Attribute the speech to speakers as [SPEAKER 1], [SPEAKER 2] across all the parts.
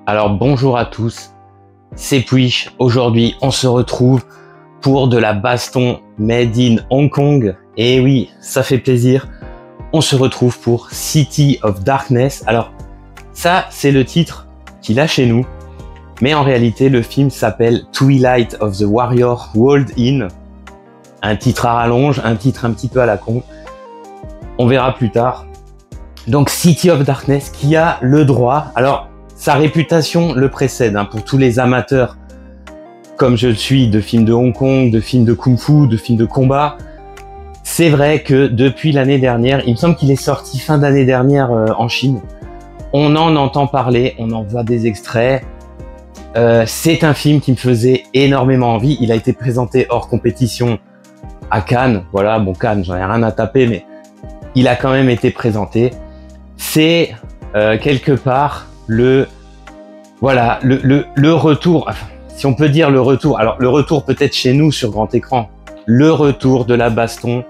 [SPEAKER 1] Alors bonjour à tous, c'est Puish. Aujourd'hui on se retrouve pour de la baston made in Hong Kong. Et oui, ça fait plaisir. On se retrouve pour City of Darkness. Alors ça c'est le titre qu'il a chez nous. Mais en réalité le film s'appelle Twilight of the Warrior Walled In. Un titre à rallonge, un titre un petit peu à la con. On verra plus tard. Donc City of Darkness qui a le droit. Alors sa réputation le précède pour tous les amateurs comme je le suis de films de Hong Kong, de films de kung-fu, de films de combat. C'est vrai que depuis l'année dernière, il me semble qu'il est sorti fin d'année dernière en Chine. On en entend parler, on en voit des extraits. C'est un film qui me faisait énormément envie. Il a été présenté hors compétition à Cannes. Voilà, bon Cannes, j'en ai rien à taper, mais il a quand même été présenté. C'est quelque part le retour, enfin, si on peut dire le retour, alors le retour peut-être chez nous sur grand écran, le retour de la baston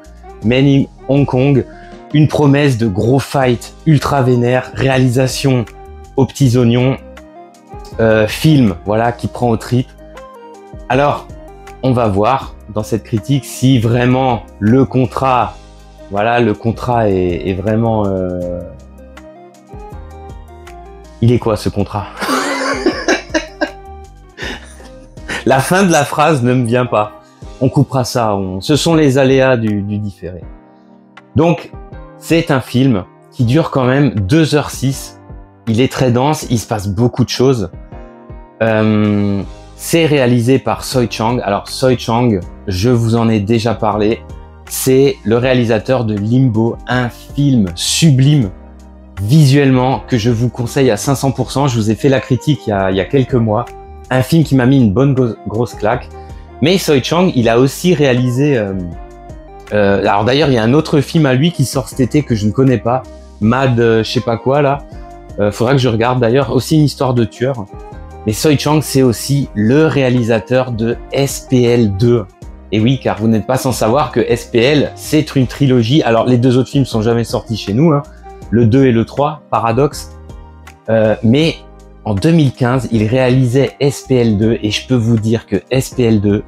[SPEAKER 1] made in Hong Kong, une promesse de gros fight ultra vénère, réalisation aux petits oignons, film voilà qui prend aux tripes. Alors on va voir dans cette critique si vraiment le contrat est vraiment il est quoi ce contrat? La fin de la phrase ne me vient pas. On coupera ça. Ce sont les aléas du différé. Donc, c'est un film qui dure quand même 2h06. Il est très dense. Il se passe beaucoup de choses. C'est réalisé par Tsui Chang. Alors, Tsui Chang, je vous en ai déjà parlé. C'est le réalisateur de Limbo, un film sublime visuellement que je vous conseille à 500%. Je vous ai fait la critique il y a quelques mois. Un film qui m'a mis une bonne grosse claque. Mais Tsui Chang, il a aussi réalisé... alors d'ailleurs, il y a un autre film à lui qui sort cet été que je ne connais pas. Mad, je sais pas quoi là. Faudra que je regarde d'ailleurs. Aussi une histoire de tueur. Mais Tsui Chang, c'est aussi le réalisateur de SPL 2. Et oui, car vous n'êtes pas sans savoir que SPL, c'est une trilogie. Alors les deux autres films sont jamais sortis chez nous. Le 2 et le 3, paradoxe. Mais en 2015, il réalisait SPL2 et je peux vous dire que SPL2,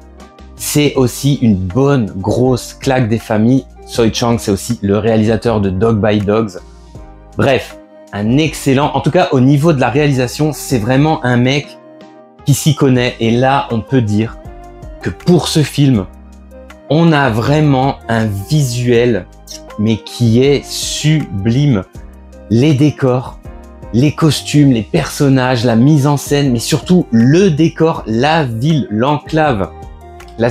[SPEAKER 1] c'est aussi une bonne grosse claque des familles. Tsui Chang, c'est aussi le réalisateur de Dog by Dogs. Bref, un excellent... En tout cas, au niveau de la réalisation, c'est vraiment un mec qui s'y connaît. Et là, on peut dire que pour ce film, on a vraiment un visuel mais qui est sublime. Les décors, les costumes, les personnages, la mise en scène, mais surtout le décor, la ville, l'enclave, la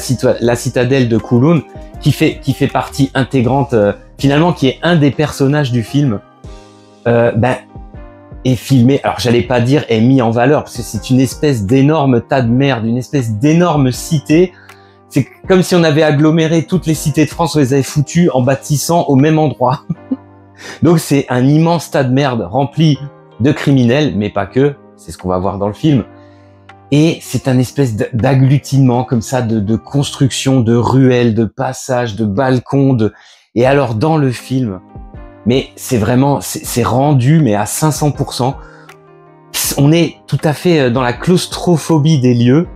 [SPEAKER 1] citadelle de Kowloon, qui fait partie intégrante, finalement, qui est un des personnages du film, est filmé, alors j'allais pas dire est mis en valeur, parce que c'est une espèce d'énorme tas de merde, une espèce d'énorme cité. C'est comme si on avait aggloméré toutes les cités de France, on les avait foutues en bâtissant au même endroit. Donc c'est un immense tas de merde rempli de criminels, mais pas que, c'est ce qu'on va voir dans le film. Et c'est un espèce d'agglutinement comme ça, de construction, de ruelles, de passages, de balcons, et alors dans le film, mais c'est vraiment, c'est rendu, mais à 500%. On est tout à fait dans la claustrophobie des lieux.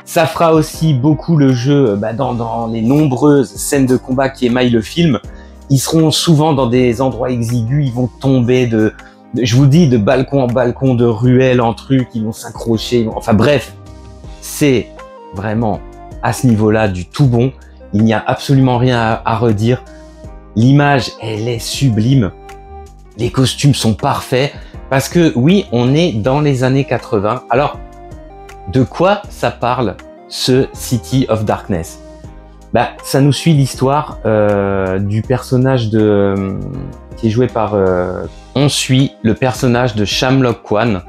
[SPEAKER 1] Ça fera aussi beaucoup le jeu dans les nombreuses scènes de combat qui émaillent le film. Ils seront souvent dans des endroits exigus, ils vont tomber je vous dis, de balcon en balcon, de ruelles en trucs, ils vont s'accrocher. Enfin bref, c'est vraiment à ce niveau-là du tout bon. Il n'y a absolument rien à redire. L'image, elle est sublime. Les costumes sont parfaits. Parce que oui, on est dans les années 80. Alors, de quoi ça parle, ce City of Darkness? Ça nous suit l'histoire du personnage qui est joué par... on suit le personnage de Shamlock Kwan.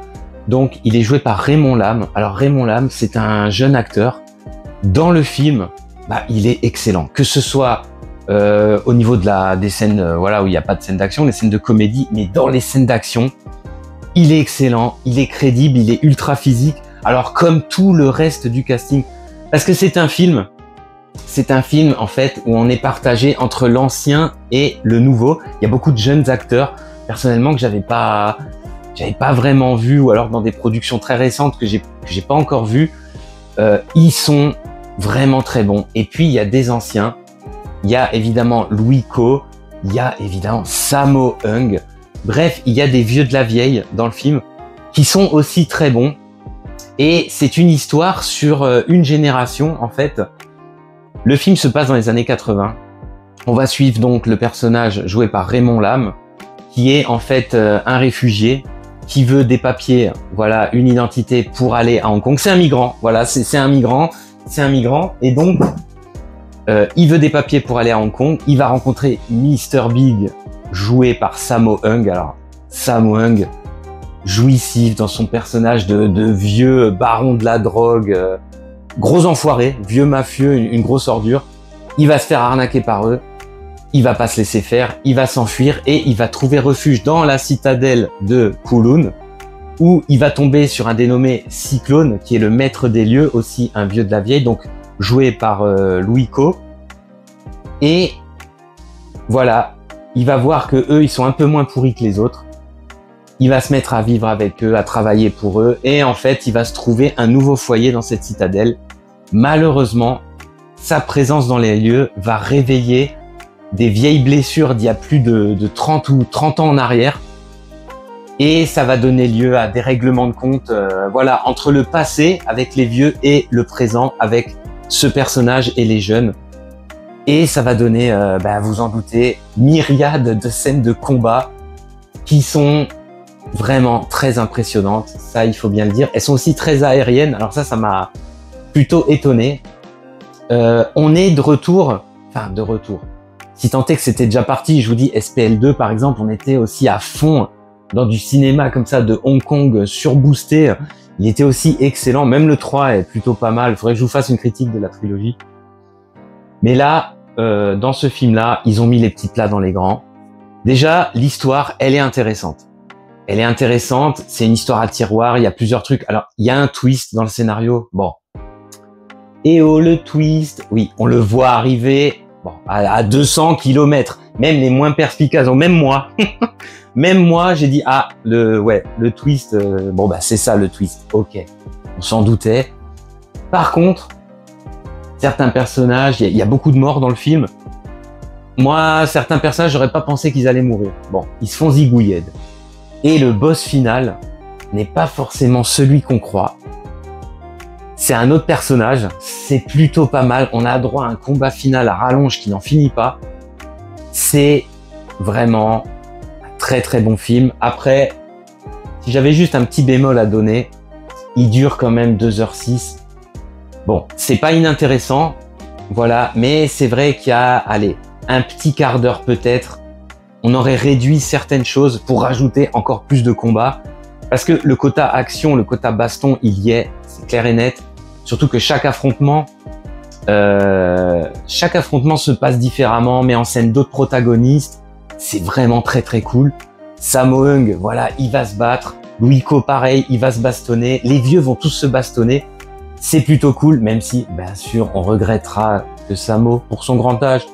[SPEAKER 1] Donc, il est joué par Raymond Lam. Alors, Raymond Lam, c'est un jeune acteur. Dans le film, il est excellent. Que ce soit au niveau des scènes où il n'y a pas de scène d'action, les scènes de comédie, mais dans les scènes d'action, il est excellent, il est crédible, il est ultra physique. Alors, comme tout le reste du casting, parce que c'est un film en fait où on est partagé entre l'ancien et le nouveau. Il y a beaucoup de jeunes acteurs, personnellement, que j'avais pas j'avais pas vraiment vu, ou alors dans des productions très récentes que j'ai pas encore vues. Ils sont vraiment très bons. Et puis il y a des anciens. Il y a évidemment Louis Ko, il y a évidemment Sammo Hung. Bref, il y a des vieux de la vieille dans le film qui sont aussi très bons. Et c'est une histoire sur une génération en fait. Le film se passe dans les années 80. On va suivre donc le personnage joué par Raymond Lame, qui est en fait un réfugié qui veut des papiers, voilà, une identité pour aller à Hong Kong. C'est un migrant, voilà, c'est un migrant, et donc il veut des papiers pour aller à Hong Kong. Il va rencontrer Mr Big, joué par Sammo Hung. Alors Sammo Hung, jouissif dans son personnage de vieux baron de la drogue, gros enfoiré, vieux mafieux, une grosse ordure. Il va se faire arnaquer par eux. Il va pas se laisser faire, il va s'enfuir et il va trouver refuge dans la citadelle de Kowloon, où il va tomber sur un dénommé Cyclone, qui est le maître des lieux, aussi un vieux de la vieille, donc joué par Louis Ko. Et voilà, il va voir que eux, ils sont un peu moins pourris que les autres. Il va se mettre à vivre avec eux, à travailler pour eux, et en fait, il va se trouver un nouveau foyer dans cette citadelle. Malheureusement, sa présence dans les lieux va réveiller des vieilles blessures d'il y a plus de 30 ou 30 ans en arrière. Et ça va donner lieu à des règlements de compte, voilà, entre le passé avec les vieux et le présent avec ce personnage et les jeunes. Et ça va donner, vous en doutez, myriade de scènes de combat qui sont vraiment très impressionnantes. Ça, il faut bien le dire. Elles sont aussi très aériennes. Alors ça m'a plutôt étonné. On est de retour. Si tant est que c'était déjà parti, je vous dis, SPL2 par exemple, on était aussi à fond dans du cinéma comme ça de Hong Kong surboosté. Il était aussi excellent, même le 3 est plutôt pas mal. Il faudrait que je vous fasse une critique de la trilogie. Mais là, dans ce film-là, ils ont mis les petits plats dans les grands. Déjà, l'histoire, elle est intéressante. Elle est intéressante, c'est une histoire à tiroir, il y a plusieurs trucs. Alors, il y a un twist dans le scénario, bon. Et oh, le twist, oui, on le voit arriver... Bon, à 200 km, même les moins perspicaces, même moi, j'ai dit, le twist, c'est ça le twist, ok, on s'en doutait. Par contre, certains personnages, il y a beaucoup de morts dans le film. Moi, certains personnages, j'aurais pas pensé qu'ils allaient mourir. Bon, ils se font zigouilled. Et le boss final n'est pas forcément celui qu'on croit. C'est un autre personnage, c'est plutôt pas mal. On a droit à un combat final à rallonge qui n'en finit pas. C'est vraiment un très très bon film. Après, si j'avais juste un petit bémol à donner, il dure quand même 2h06. Bon, c'est pas inintéressant, voilà, mais c'est vrai qu'il y a, un petit quart d'heure peut-être. On aurait réduit certaines choses pour rajouter encore plus de combats. Parce que le quota action, le quota baston, il y est, c'est clair et net. Surtout que chaque affrontement se passe différemment, met en scène d'autres protagonistes. C'est vraiment très très cool. Sammo Hung, voilà, il va se battre. Louis Ko, pareil, il va se bastonner. Les vieux vont tous se bastonner. C'est plutôt cool, même si, bien sûr, on regrettera que Sammo, pour son grand âge,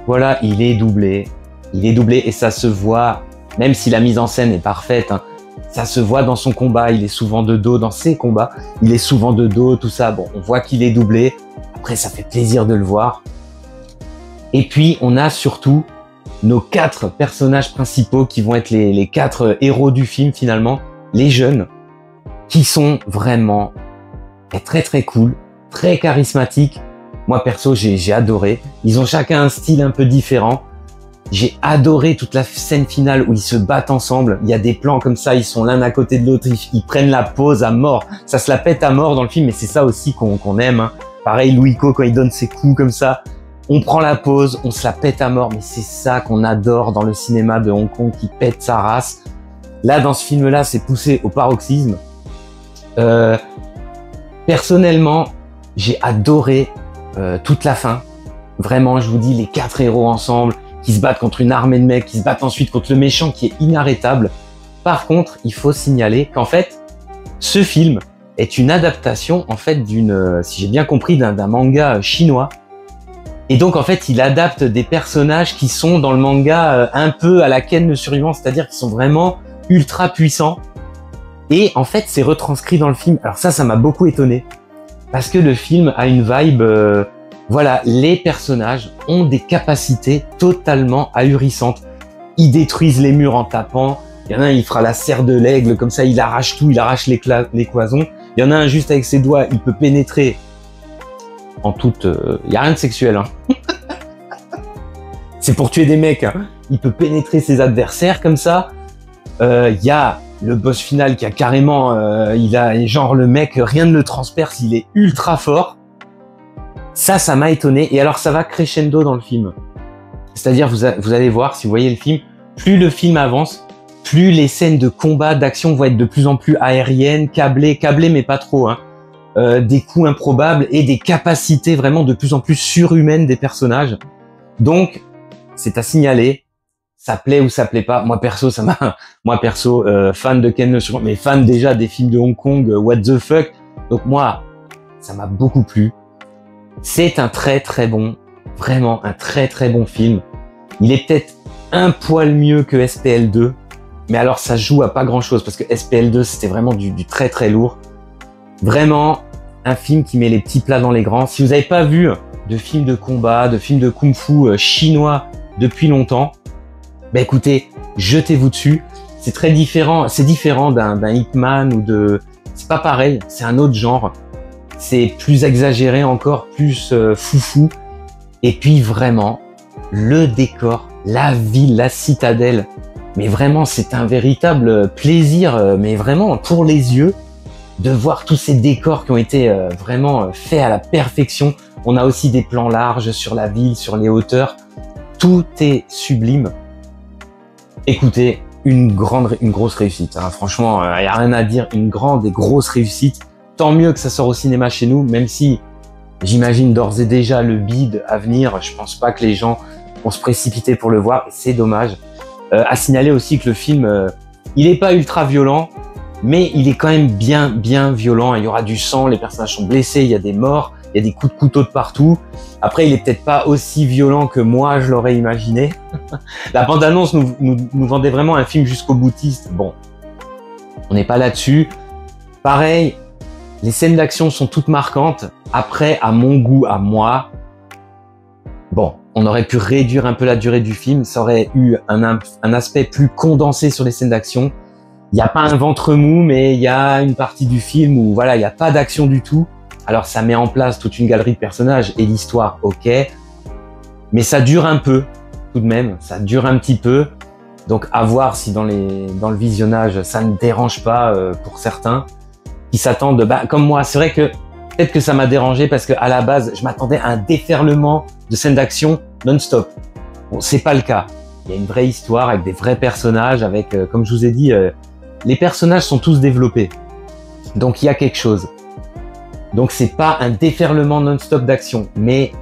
[SPEAKER 1] voilà, il est doublé. Il est doublé et ça se voit, même si la mise en scène est parfaite, hein, ça se voit dans son combat, il est souvent de dos dans ses combats, il est souvent de dos, tout ça, bon, on voit qu'il est doublé, après ça fait plaisir de le voir. Et puis on a surtout nos 4 personnages principaux qui vont être les 4 héros du film finalement, les jeunes, qui sont vraiment très très cool, très charismatiques. Moi perso j'ai adoré, ils ont chacun un style un peu différent. J'ai adoré toute la scène finale où ils se battent ensemble. Il y a des plans comme ça, ils sont l'un à côté de l'autre, ils prennent la pause à mort. Ça se la pète à mort dans le film, mais c'est ça aussi qu'on aime. Hein. Pareil, Louis Ko, quand il donne ses coups comme ça, on prend la pause, on se la pète à mort. Mais c'est ça qu'on adore dans le cinéma de Hong Kong qui pète sa race. Là, dans ce film-là, c'est poussé au paroxysme. Personnellement, j'ai adoré toute la fin. Vraiment, je vous dis, les 4 héros ensemble, qui se battent contre une armée de mecs, qui se battent ensuite contre le méchant qui est inarrêtable. Par contre, il faut signaler qu'en fait, ce film est une adaptation, en fait, si j'ai bien compris, d'un manga chinois. Et donc, en fait, il adapte des personnages qui sont dans le manga un peu à la Ken le survivant, c'est-à-dire qui sont vraiment ultra puissants. Et en fait, c'est retranscrit dans le film. Alors ça m'a beaucoup étonné. Parce que le film a une vibe... voilà, les personnages ont des capacités totalement ahurissantes. Ils détruisent les murs en tapant. Il y en a un, il fera la serre de l'aigle, comme ça, il arrache tout, il arrache les cloisons. Il y en a un, juste avec ses doigts, il peut pénétrer en toute... il n'y a rien de sexuel, hein. C'est pour tuer des mecs, hein. Il peut pénétrer ses adversaires comme ça. Il y a le boss final qui a carrément... il a genre le mec, rien ne le transperce, il est ultra fort. Ça m'a étonné. Et alors, ça va crescendo dans le film. C'est-à-dire, vous allez voir, si vous voyez le film, plus le film avance, plus les scènes de combat, d'action vont être de plus en plus aériennes, câblées mais pas trop, hein. Des coups improbables et des capacités vraiment de plus en plus surhumaines des personnages. Donc, c'est à signaler. Ça plaît ou ça plaît pas. Moi perso, fan de Ken le Surprenant, mais fan déjà des films de Hong Kong, what the fuck. Donc moi, ça m'a beaucoup plu. C'est un très très bon, vraiment un très très bon film. Il est peut-être un poil mieux que SPL2, mais alors ça joue à pas grand chose parce que SPL2 c'était vraiment du très très lourd. Vraiment un film qui met les petits plats dans les grands. Si vous n'avez pas vu de films de combat, de films de kung-fu chinois depuis longtemps, bah écoutez, jetez-vous dessus. C'est très différent, c'est différent d'un Ip Man ou de... C'est pas pareil, c'est un autre genre. C'est plus exagéré encore, plus foufou. Et puis vraiment, le décor, la ville, la citadelle, mais vraiment c'est un véritable plaisir, mais vraiment pour les yeux, de voir tous ces décors qui ont été vraiment faits à la perfection. On a aussi des plans larges sur la ville, sur les hauteurs. Tout est sublime. Écoutez, une grosse réussite, hein. Franchement, y a rien à dire, une grande et grosse réussite. Tant mieux que ça sort au cinéma chez nous, même si j'imagine d'ores et déjà le bid à venir. Je pense pas que les gens vont se précipiter pour le voir, et c'est dommage. À signaler aussi que le film, il est pas ultra violent, mais il est quand même bien violent. Il y aura du sang, les personnages sont blessés, il y a des morts, il y a des coups de couteau de partout. Après, il est peut-être pas aussi violent que moi je l'aurais imaginé. La bande-annonce nous vendait vraiment un film jusqu'au boutiste. Bon, on n'est pas là-dessus. Pareil, les scènes d'action sont toutes marquantes. Après, à mon goût, à moi, bon, on aurait pu réduire un peu la durée du film. Ça aurait eu un aspect plus condensé sur les scènes d'action. Il n'y a pas un ventre mou, mais il y a une partie du film où voilà, il n'y a pas d'action du tout. Alors ça met en place toute une galerie de personnages et l'histoire, ok. Mais ça dure un peu, tout de même. Ça dure un petit peu. Donc à voir si dans le visionnage, ça ne dérange pas pour certains qui s'attendent, comme moi. C'est vrai que peut-être que ça m'a dérangé parce que à la base, je m'attendais à un déferlement de scènes d'action non-stop. Bon, c'est pas le cas. Il y a une vraie histoire avec des vrais personnages, avec, comme je vous ai dit, les personnages sont tous développés. Donc il y a quelque chose. Donc c'est pas un déferlement non-stop d'action, mais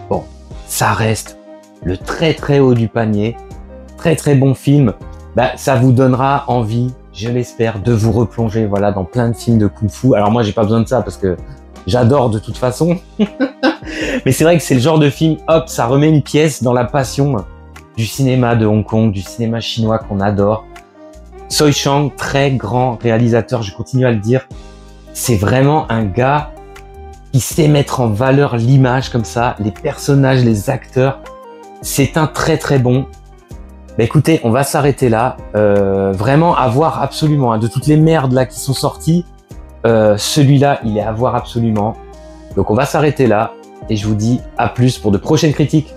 [SPEAKER 1] bon, ça reste le très très haut du panier. Très très bon film. Ça vous donnera envie, je l'espère, de vous replonger voilà dans plein de films de kung-fu. Alors moi j'ai pas besoin de ça parce que j'adore de toute façon. Mais c'est vrai que c'est le genre de film, hop, ça remet une pièce dans la passion du cinéma de Hong Kong, du cinéma chinois qu'on adore. Tsui Chang, très grand réalisateur, je continue à le dire. C'est vraiment un gars qui sait mettre en valeur l'image comme ça, les personnages, les acteurs. C'est un très très bon. Écoutez, on va s'arrêter là. Vraiment à voir absolument. Hein. De toutes les merdes là qui sont sorties, celui-là, il est à voir absolument. Donc on va s'arrêter là et je vous dis à plus pour de prochaines critiques.